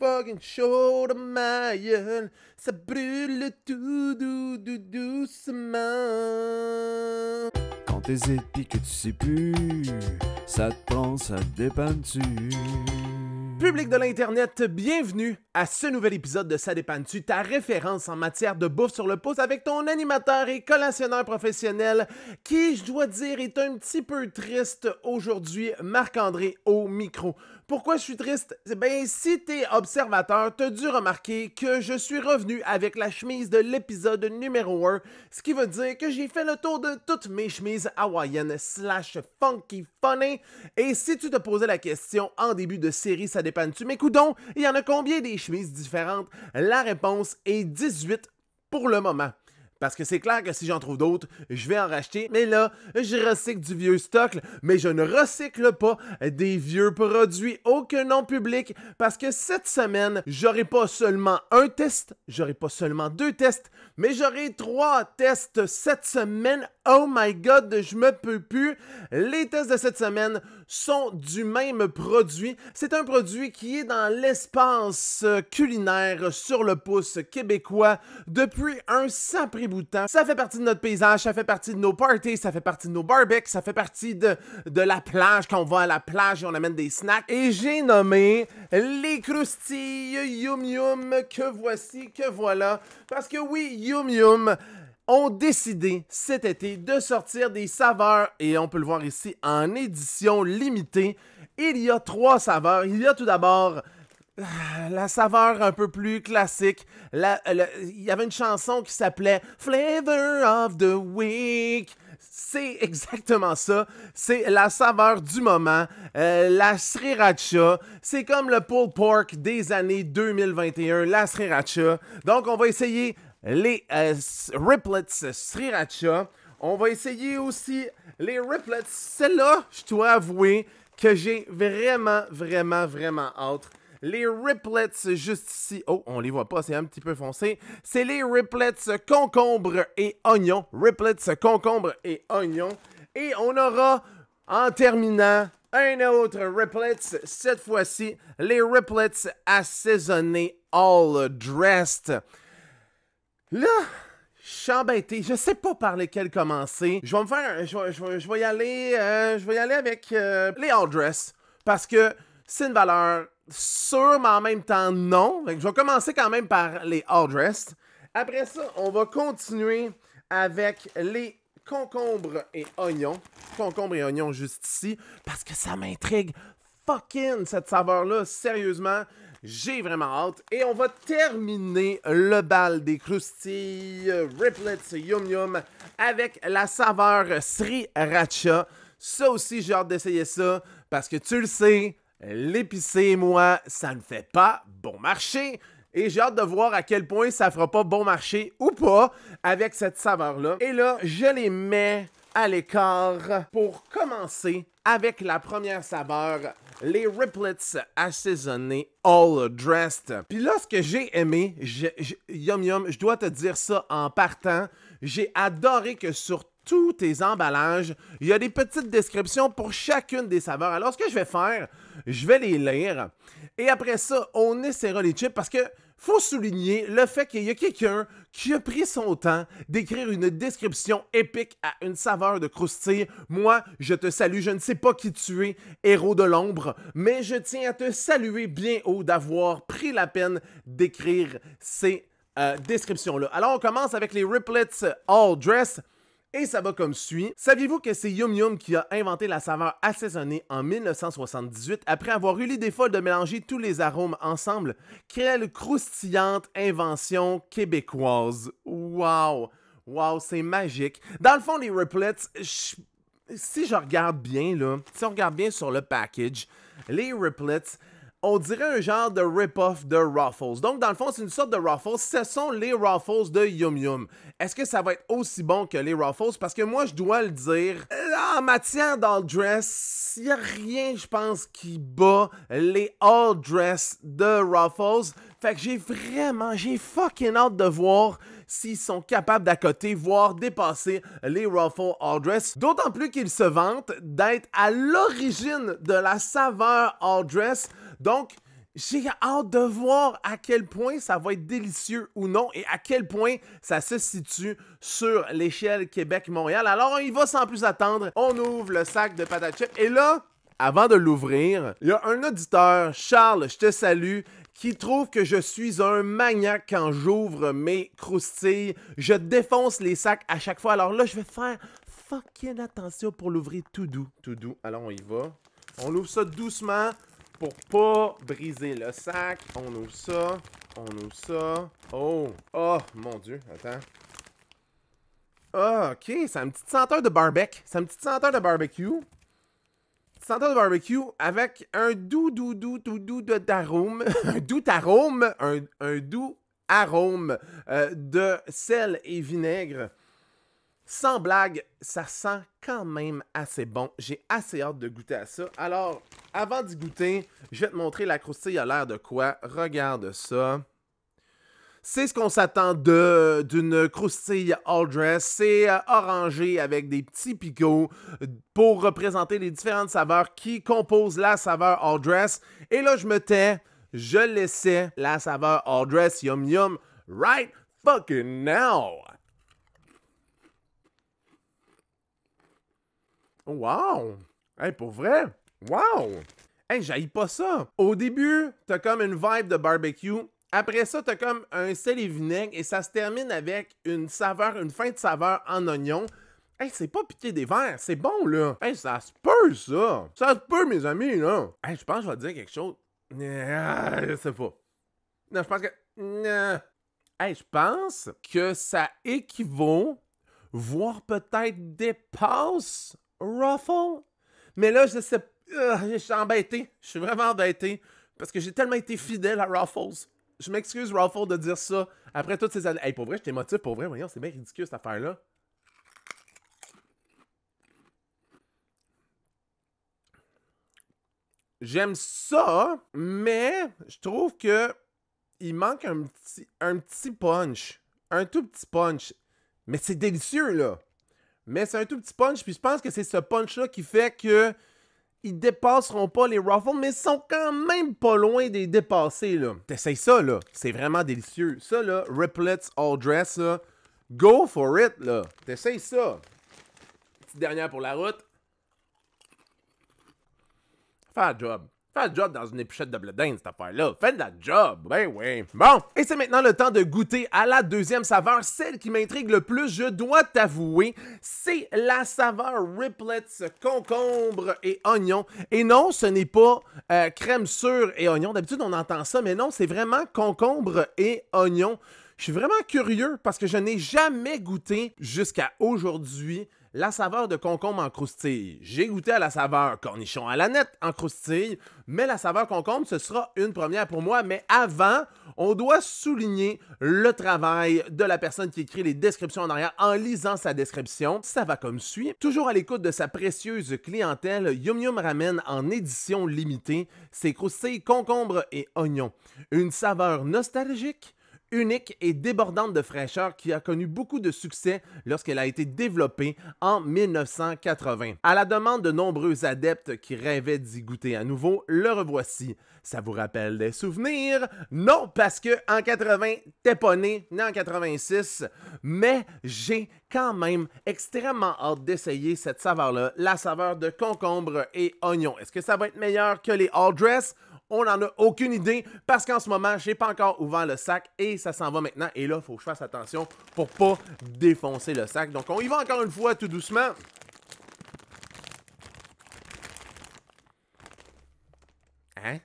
fucking chaud de ma gueule, ça brûle tout doucement. Quand t'hésites pis que tu sais plus, ça te prend, ça te dépanne-tu. Public de l'Internet, bienvenue à ce nouvel épisode de Ça dépanne-tu, ta référence en matière de bouffe sur le pouce avec ton animateur et collationneur professionnel qui, je dois dire, est un petit peu triste aujourd'hui, Marc-André au micro. Pourquoi je suis triste? Ben, si t'es observateur, t'as dû remarquer que je suis revenu avec la chemise de l'épisode numéro 1, ce qui veut dire que j'ai fait le tour de toutes mes chemises hawaïennes / funky funny. Et si tu te posais la question en début de série, ça dépanne-tu? Mais coudonc, il y en a combien des chemises différentes? La réponse est 18 pour le moment. Parce que c'est clair que si j'en trouve d'autres, je vais en racheter. Mais là, je recycle du vieux stock, mais je ne recycle pas des vieux produits. Aucun nom public, parce que cette semaine, j'aurai pas seulement un test, j'aurai pas seulement 2 tests, mais j'aurai 3 tests cette semaine. Oh my god, je me peux plus. Les tests de cette semaine sont du même produit. C'est un produit qui est dans l'espace culinaire sur le pouce québécois depuis un sacré bout de temps. Ça fait partie de notre paysage, ça fait partie de nos parties, ça fait partie de nos barbecues, ça fait partie de la plage, quand on va à la plage et on amène des snacks. Et j'ai nommé les croustilles Yum Yum que voici, que voilà. Parce que oui, Yum Yum ont décidé cet été de sortir des saveurs, et on peut le voir ici, en édition limitée. Il y a 3 saveurs. Il y a tout d'abord la saveur un peu plus classique. Il y avait une chanson qui s'appelait Flavor of the Week. C'est exactement ça. C'est la saveur du moment. La sriracha. C'est comme le pulled pork des années 2021, la sriracha. Donc, on va essayer les Riplets sriracha. On va essayer aussi les Riplets. Celle-là, je dois avouer que j'ai vraiment hâte. Les Riplets juste ici. Oh, on les voit pas, c'est un petit peu foncé. C'est les Riplets concombre et oignon. Riplets concombre et oignon. Et on aura, en terminant, un autre Riplets. Cette fois-ci, les Riplets assaisonnés all dressed. Là, je suis embêté. Je sais pas par lesquels commencer. Je vais me faire. Je vais y aller. Je vais y aller avec les all dress. Parce que c'est une valeur sûre, mais en même temps non. Je vais commencer quand même par les all dress. Après ça, on va continuer avec les concombres et oignons. Concombres et oignons juste ici. Parce que ça m'intrigue fucking cette saveur-là. Sérieusement. J'ai vraiment hâte. Et on va terminer le bal des croustilles Riplets Yum Yum avec la saveur sriracha. Ça aussi, j'ai hâte d'essayer ça parce que tu le sais, l'épicé, moi, ça ne fait pas bon marché. Et j'ai hâte de voir à quel point ça fera pas bon marché ou pas avec cette saveur-là. Et là, je les mets à l'écart pour commencer avec la première saveur, les Riplets assaisonnés all dressed. Puis là, ce que j'ai aimé, Yum Yum, je dois te dire ça en partant, j'ai adoré que sur tous tes emballages, il y a des petites descriptions pour chacune des saveurs. Alors, ce que je vais faire, je vais les lire. Et après ça, on essaiera les chips parce que faut souligner le fait qu'il y a quelqu'un qui a pris son temps d'écrire une description épique à une saveur de croustille. Moi, je te salue. Je ne sais pas qui tu es, héros de l'ombre, mais je tiens à te saluer bien haut d'avoir pris la peine d'écrire ces descriptions-là. Alors, on commence avec les Riplets All Dress. Et ça va comme suit. Saviez-vous que c'est Yum Yum qui a inventé la saveur assaisonnée en 1978 après avoir eu l'idée folle de mélanger tous les arômes ensemble? Quelle croustillante invention québécoise! Wow! Wow, c'est magique. Dans le fond, les Riplets, si je regarde bien, là, si on regarde bien sur le package, les Riplets, on dirait un genre de rip-off de Ruffles. Donc, dans le fond, c'est une sorte de Ruffles. Ce sont les Ruffles de Yum Yum. Est-ce que ça va être aussi bon que les Ruffles? Parce que moi, je dois le dire, en matière d'all dress, il n'y a rien, je pense, qui bat les all dress de Ruffles. Fait que j'ai fucking hâte de voir s'ils sont capables d'accoter, voire dépasser les Ruffles All Dress. D'autant plus qu'ils se vantent d'être à l'origine de la saveur All Dress. Donc, J'ai hâte de voir à quel point ça va être délicieux ou non et à quel point ça se situe sur l'échelle Québec-Montréal. Alors, on y va sans plus attendre. On ouvre le sac de patates chips. Et là, avant de l'ouvrir, il y a un auditeur, Charles, je te salue, qui trouve que je suis un maniaque quand j'ouvre mes croustilles. Je défonce les sacs à chaque fois. Alors là, je vais faire fucking attention pour l'ouvrir tout doux. Tout doux. Alors, on y va. On ouvre ça doucement. Pour pas briser le sac, on ouvre ça, Oh, oh, mon Dieu, attends. Ah, ok, c'est une petite senteur de barbecue. C'est une petite senteur de barbecue. Petite senteur de barbecue avec un doux d'arôme. Un doux arôme. Un doux arôme de sel et vinaigre. Sans blague, ça sent quand même assez bon. J'ai assez hâte de goûter à ça. Alors, avant d'y goûter, je vais te montrer la croustille a l'air de quoi. Regarde ça. C'est ce qu'on s'attend d'une croustille all dress. C'est orangé avec des petits picots pour représenter les différentes saveurs qui composent la saveur all dress. Et là, je me tais. Je laissais la saveur all dress yum yum right fucking now. Wow! Hey, pour vrai? Wow! Hey, j'haïs pas ça! Au début, t'as comme une vibe de barbecue. Après ça, t'as comme un sel et vinaigre et ça se termine avec une saveur, une fin de saveur en oignon. Hey, c'est pas piquer des verres, c'est bon, là! Hey, ça se peut, ça! Ça se peut, mes amis, là! Hey, je pense que je vais te dire quelque chose. Je sais pas. Non, je pense que... Hey, je pense que ça équivaut, voire peut-être dépasse... Ruffle? Mais là, je sais... je suis embêté. Je suis vraiment embêté. Parce que j'ai tellement été fidèle à Ruffles. Je m'excuse, Ruffle, de dire ça après toutes ces années. Hey, pour vrai, je t'émotive, pour vrai. Voyons, c'est bien ridicule, cette affaire-là. J'aime ça, mais je trouve que il manque un petit punch. Un tout petit punch. Mais c'est délicieux, là. Mais c'est un tout petit punch, puis je pense que c'est ce punch-là qui fait que ils dépasseront pas les Ruffles, mais ils sont quand même pas loin de les dépasser, là. T'essayes ça, là. C'est vraiment délicieux. Ça, là, Riplets All Dress, là, go for it, là. T'essayes ça. Petite dernière pour la route. Fais le job. Fais le job dans une épluchette de blé d'Inde, cette affaire-là. Fais de la job. Ben oui. Bon, et c'est maintenant le temps de goûter à la deuxième saveur, celle qui m'intrigue le plus, je dois t'avouer. C'est la saveur Riplets concombre et oignon. Et non, ce n'est pas crème sûre et oignon. D'habitude, on entend ça, mais non, c'est vraiment concombre et oignon. Je suis vraiment curieux parce que je n'ai jamais goûté jusqu'à aujourd'hui la saveur de concombre en croustille. J'ai goûté à la saveur cornichon à la nette en croustille, mais la saveur concombre, ce sera une première pour moi. Mais avant, on doit souligner le travail de la personne qui écrit les descriptions en arrière en lisant sa description. Ça va comme suit. Toujours à l'écoute de sa précieuse clientèle, Yum Yum ramène en édition limitée ses croustilles concombre et oignon. Une saveur nostalgique, unique et débordante de fraîcheur qui a connu beaucoup de succès lorsqu'elle a été développée en 1980. À la demande de nombreux adeptes qui rêvaient d'y goûter à nouveau, le revoici. Ça vous rappelle des souvenirs? Non, parce que en 80, t'es pas né, ni en 86, mais j'ai quand même extrêmement hâte d'essayer cette saveur-là, la saveur de concombre et oignon. Est-ce que ça va être meilleur que les All Dress? On n'en a aucune idée parce qu'en ce moment, j'ai pas encore ouvert le sac et ça s'en va maintenant. Et là, il faut que je fasse attention pour pas défoncer le sac. Donc, on y va encore une fois tout doucement. Hein?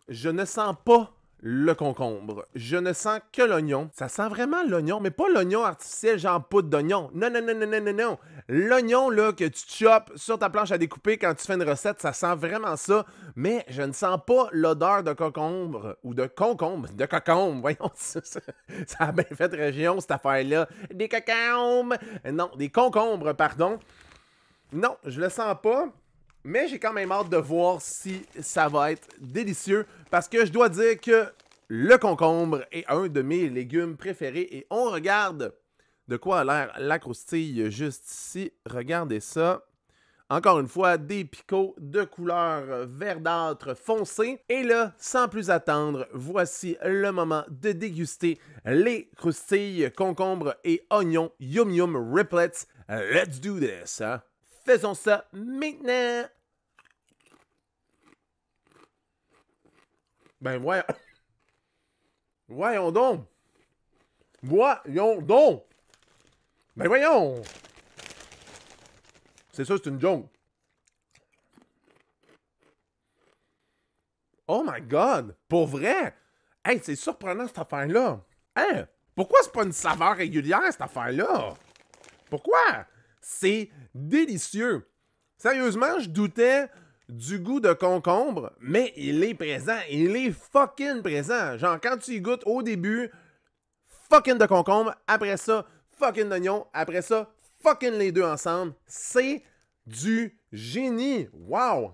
Je ne sens pas le concombre. Je ne sens que l'oignon. Ça sent vraiment l'oignon, mais pas l'oignon artificiel genre poudre d'oignon. Non, non, non, non, non, non, non. L'oignon là que tu chopes sur ta planche à découper quand tu fais une recette, ça sent vraiment ça. Mais je ne sens pas l'odeur de concombre ou de concombre. De cocombe, voyons, ça a bien fait région cette affaire-là. Des cocombres. Non, des concombres, pardon. Non, je le sens pas. Mais j'ai quand même hâte de voir si ça va être délicieux parce que je dois dire que le concombre est un de mes légumes préférés et on regarde de quoi a l'air la croustille juste ici. Regardez ça. Encore une fois, des picots de couleur verdâtre foncé. Et là, sans plus attendre, voici le moment de déguster les croustilles, concombres et oignons Yum Yum Riplets. Let's do this! Hein? Faisons ça maintenant! Ben voyons... Voyons donc! Voyons donc! Ben voyons! C'est ça, c'est une joke. Oh my God! Pour vrai? Hey, c'est surprenant cette affaire-là. Hein? Pourquoi c'est pas une saveur régulière, cette affaire-là? Pourquoi? C'est délicieux. Sérieusement, je doutais du goût de concombre, mais il est présent. Il est fucking présent. Genre, quand tu y goûtes au début, fucking de concombre, après ça, fucking d'oignon, après ça, fucking les deux ensemble. C'est du génie. Wow!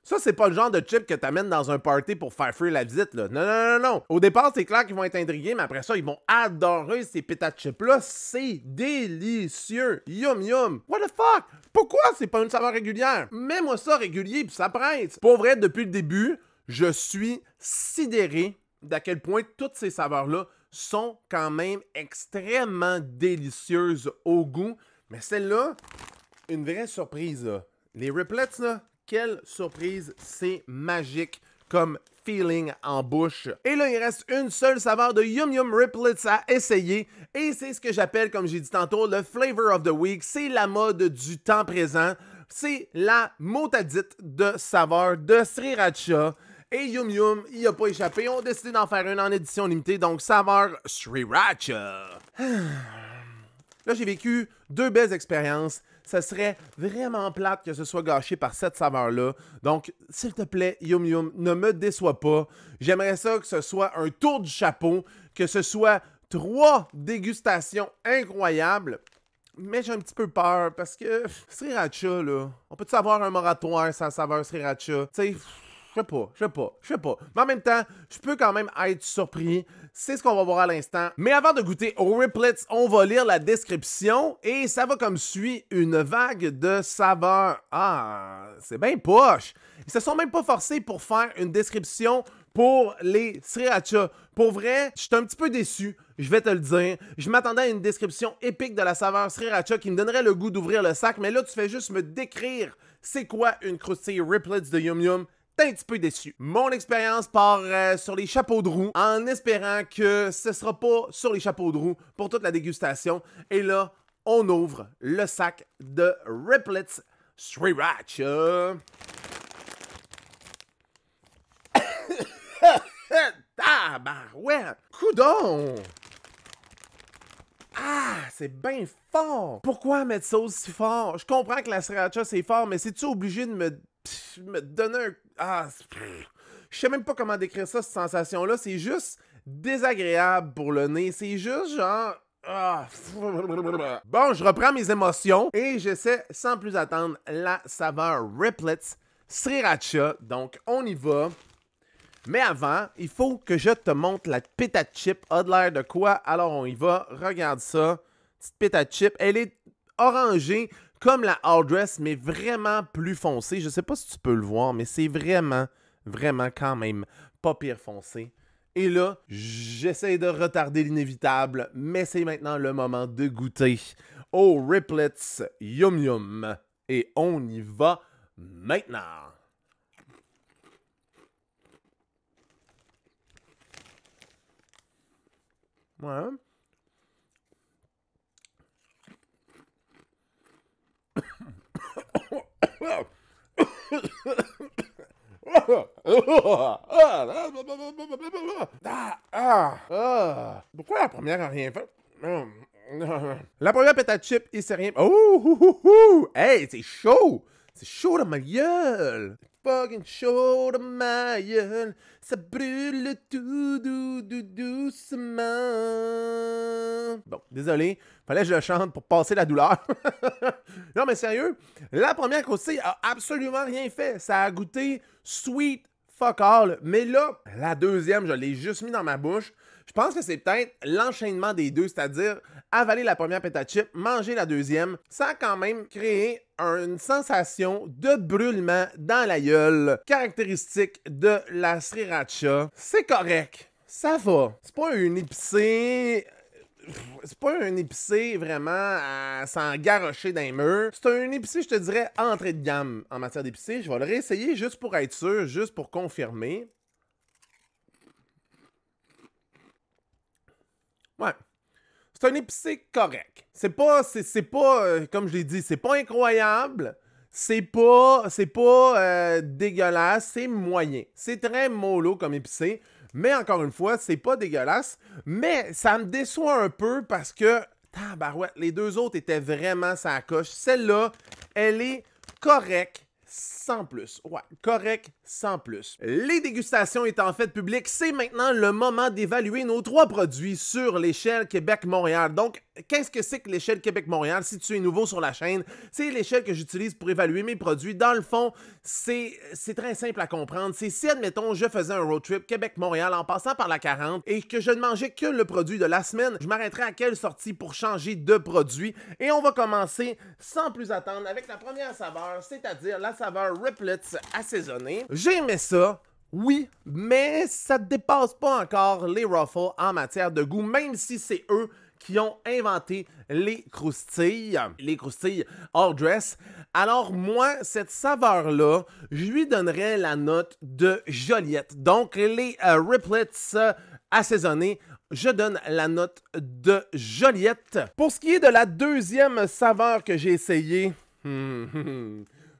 Ça, c'est pas le genre de chip que t'amènes dans un party pour faire fuir la visite, là. Non, non, non, non. Au départ, c'est clair qu'ils vont être intrigués, mais après ça, ils vont adorer ces pétas de chips-là. C'est délicieux. Yum, yum. What the fuck? Pourquoi c'est pas une saveur régulière? Mets-moi ça régulier, puis ça presse. Pour vrai, depuis le début, je suis sidéré d'à quel point toutes ces saveurs-là sont quand même extrêmement délicieuses au goût. Mais celle-là, une vraie surprise, là. Les Riplets, là, quelle surprise, c'est magique comme feeling en bouche. Et là, il reste une seule saveur de Yum Yum Riplets à essayer. Et c'est ce que j'appelle, comme j'ai dit tantôt, le Flavor of the Week. C'est la mode du temps présent. C'est la motadite de saveur de Sriracha. Et Yum Yum, il n'a pas échappé. On a décidé d'en faire une en édition limitée, donc saveur Sriracha. Là, j'ai vécu 2 belles expériences. Ça serait vraiment plate que ce soit gâché par cette saveur-là. Donc, s'il te plaît, Yum Yum, ne me déçois pas. J'aimerais ça que ce soit un tour du chapeau, que ce soit 3 dégustations incroyables. Mais j'ai un petit peu peur parce que Sriracha, là, on peut-tu avoir un moratoire sans saveur Sriracha? Tu sais, je sais pas. Mais en même temps, je peux quand même être surpris. C'est ce qu'on va voir à l'instant. Mais avant de goûter aux Riplets, on va lire la description et ça va comme suit, une vague de saveurs. Ah, c'est bien poche. Ils se sont même pas forcés pour faire une description pour les Sriracha. Pour vrai, je suis un petit peu déçu, je vais te le dire. Je m'attendais à une description épique de la saveur Sriracha qui me donnerait le goût d'ouvrir le sac, mais là, tu fais juste me décrire c'est quoi une croustille Riplets de Yum Yum. T'es un petit peu déçu. Mon expérience part sur les chapeaux de roue en espérant que ce sera pas sur les chapeaux de roue pour toute la dégustation. Et là, on ouvre le sac de Riplets Sriracha. Tabarouette! Coudon! Ah, c'est bien fort! Pourquoi mettre ça aussi fort? Je comprends que la Sriracha, c'est fort, mais c'est-tu obligé de me donner un... Ah, je sais même pas comment décrire ça, cette sensation-là. C'est juste désagréable pour le nez. C'est juste genre... Ah. Bon, je reprends mes émotions et j'essaie sans plus attendre la saveur Riplets Sriracha. Donc, on y va. Mais avant, il faut que je te montre la péta chip. A de l'air de quoi? Alors, on y va. Regarde ça. Petite péta chip. Elle est orangée comme la All Dress, mais vraiment plus foncée. Je sais pas si tu peux le voir, mais c'est vraiment, vraiment quand même pas pire foncé. Et là, j'essaie de retarder l'inévitable, mais c'est maintenant le moment de goûter aux Riplets Yum Yum. Et on y va maintenant. Ouais. Pourquoi la première a rien fait? La première pétate chip, il sait rien. Oh! Hey, c'est chaud! C'est chaud dans ma gueule! Fucking chaud dans ma gueule! Ça brûle tout doucement! Bon, désolé. Fallait que je le chante pour passer la douleur. Non, mais sérieux, la première croustille a absolument rien fait. Ça a goûté sweet fuck all. Mais là, la deuxième, je l'ai juste mis dans ma bouche. Je pense que c'est peut-être l'enchaînement des deux, c'est-à-dire avaler la première pétate chip, manger la deuxième, ça a quand même créé une sensation de brûlement dans la gueule, caractéristique de la sriracha. C'est correct, ça va. C'est pas une épicée... C'est pas un épicé vraiment à s'en garrocher dans les murs. C'est un épicé, je te dirais, entrée de gamme en matière d'épicé. Je vais le réessayer juste pour être sûr, juste pour confirmer. Ouais. C'est un épicé correct. C'est pas, comme je l'ai dit, c'est pas incroyable. C'est pas dégueulasse, c'est moyen. C'est très mollo comme épicé. Mais encore une fois, c'est pas dégueulasse. Mais ça me déçoit un peu parce que, tabarouette, les deux autres étaient vraiment sa coche. Celle-là, elle est correcte. Sans plus. Ouais, correct, sans plus. Les dégustations étant faites publiques, c'est maintenant le moment d'évaluer nos 3 produits sur l'échelle Québec-Montréal. Donc, qu'est-ce que c'est que l'échelle Québec-Montréal? Si tu es nouveau sur la chaîne, c'est l'échelle que j'utilise pour évaluer mes produits. Dans le fond, c'est très simple à comprendre. C'est si, admettons, je faisais un road trip Québec-Montréal en passant par la 40 et que je ne mangeais que le produit de la semaine, je m'arrêterais à quelle sortie pour changer de produit? Et on va commencer sans plus attendre avec la première saveur, c'est-à-dire la saveur Riplets assaisonnée. J'ai aimé ça, oui, mais ça ne dépasse pas encore les Ruffles en matière de goût, même si c'est eux qui ont inventé les croustilles hors dress. Alors moi, cette saveur-là, je lui donnerais la note de Joliette. Donc les Riplets assaisonnés, je donne la note de Joliette. Pour ce qui est de la deuxième saveur que j'ai essayée,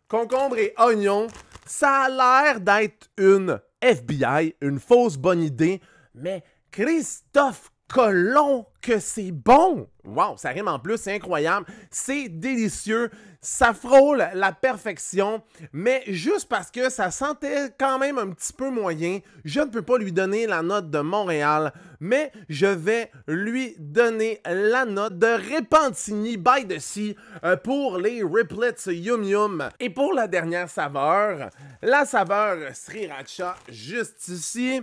concombre et oignon, ça a l'air d'être une FBI, une fausse bonne idée, mais Christophe Colomb, que c'est bon! Wow, ça rime en plus, c'est incroyable, c'est délicieux, ça frôle la perfection, mais juste parce que ça sentait quand même un petit peu moyen, je ne peux pas lui donner la note de Montréal, mais je vais lui donner la note de Repentigny by the Sea pour les Riplets Yum Yum. Et pour la dernière saveur, la saveur Sriracha, juste ici,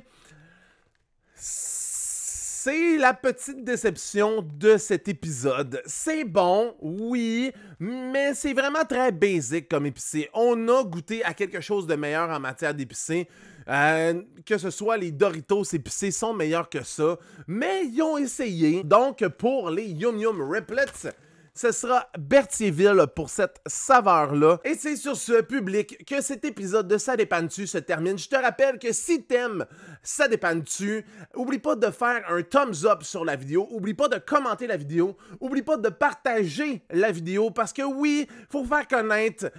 c'est la petite déception de cet épisode. C'est bon, oui, mais c'est vraiment très basic comme épicé. On a goûté à quelque chose de meilleur en matière d'épicé. Que ce soit les Doritos épicés sont meilleurs que ça, mais ils ont essayé. Donc, pour les Yum Yum Riplets, ce sera Berthierville pour cette saveur-là. Et c'est sur ce public que cet épisode de Ça dépanne-tu se termine. Je te rappelle que si t'aimes Ça dépanne-tu, oublie pas de faire un thumbs up sur la vidéo, oublie pas de commenter la vidéo, oublie pas de partager la vidéo parce que oui, faut faire connaître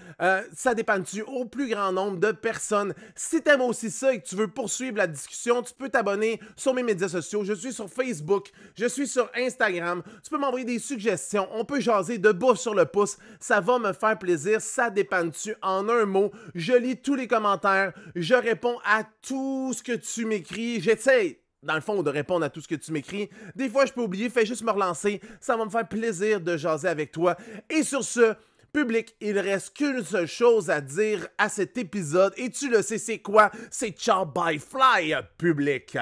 Ça dépanne-tu au plus grand nombre de personnes. Si t'aimes aussi ça et que tu veux poursuivre la discussion, tu peux t'abonner sur mes médias sociaux. Je suis sur Facebook, je suis sur Instagram. Tu peux m'envoyer des suggestions. On peut jaser de bouffe sur le pouce, ça va me faire plaisir. Ça dépanne-tu en un mot? Je lis tous les commentaires, je réponds à tout ce que tu m'écris, j'essaie dans le fond de répondre à tout ce que tu m'écris. Des fois je peux oublier, fais juste me relancer, ça va me faire plaisir de jaser avec toi. Et sur ce, public, il reste qu'une seule chose à dire à cet épisode, et tu le sais c'est quoi? C'est ciao bye fly, public!